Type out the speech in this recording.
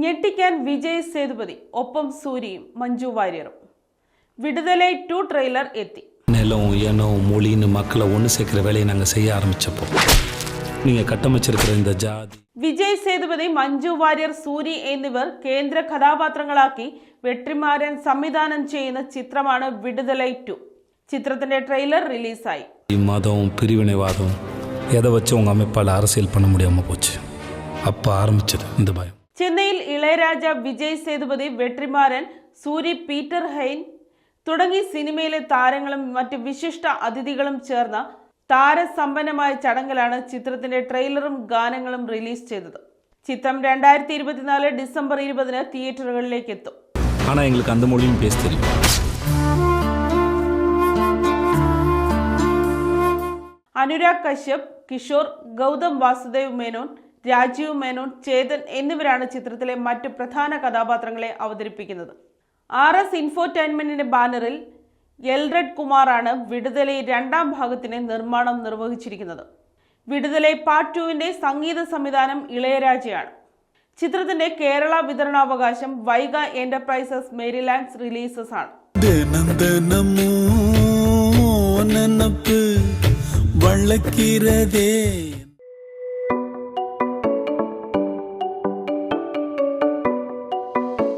ഞെട്ടിക്കാൻ വിജയ് സേതുപതി ഒപ്പം സൂര്യയും മഞ്ജു വാര്യറും. വിടുതലൈ 2 ട്രെയിലർ എത്തി. நிலம் இனம் மொழின்னு மக்களை ஒன்று சேர்க்கிற வேலையை நாங்கள் செய்ய ஆரம்பிச்சப்போ நீங்கள் கட்டமைச்சிருக்கிற இந்த ஜாதி. വിജയ് സേതുപതി, മഞ്ജു വാര്യർ, സൂരി എന്നിവർ കേന്ദ്ര കഥാപാത്രങ്ങളാക്കി വെട്രിമാരൻ സംവിധാനം ചെയ്യുന്ന ചിത്രമാണ് വിടുതലൈ 2. ചിത്രത്തിന്റെ ട്രെയിലർ റിലീസായി. மதம் பிரிவினைவாதம் எதை வச்சு உங்கள் அமைப்பால் அரசியல் பண்ண முடியாமல் போச்சு. அப்போ ஆரம்பிச்சது இந்த பயம். ചെന്നൈയിൽ ഇളയരാജ, വിജയ് സേതുപതി, വെട്രിമാരൻ, സൂരി, പീറ്റർ ഹെയ്ൻ തുടങ്ങി സിനിമയിലെ താരങ്ങളും മറ്റ് വിശിഷ്ട അതിഥികളും ചേർന്ന താരസമ്പന്നമായ ചടങ്ങിലാണ് ചിത്രത്തിന്റെ ട്രെയിലറും ഗാനങ്ങളും റിലീസ് ചെയ്തത്. ചിത്രം 2024 ഡിസംബർ 20 തിയേറ്ററുകളിലേക്ക് എത്തും. അനുരാഗ് കശ്യപ്, കിഷോർ, ഗൗതം വാസുദേവ് മേനോൻ, രാജീവ് മേനോൻ, ചേതൻ എന്നിവരാണ് ചിത്രത്തിലെ മറ്റ് പ്രധാന കഥാപാത്രങ്ങളെ അവതരിപ്പിക്കുന്നത്. RS ഇൻഫോടൈൻമെന്റിന്റെ ബാനറിൽ എൽറഡ് കുമാറാണ് വിടുതലൈ 2ാം ഭാഗത്തിന്റെ നിർമ്മാണം നിർവഹിച്ചിരിക്കുന്നത്. വിടുതലൈ പാർട്ട് 2ന്റെ സംഗീത സംവിധാനം ഇളയരാജയാണ്. ചിത്രത്തിന്റെ കേരള വിതരണാവകാശം വൈഗ എന്റർപ്രൈസസ് മേരിലാൻഡ്സ് റിലീസസ് ആണ്.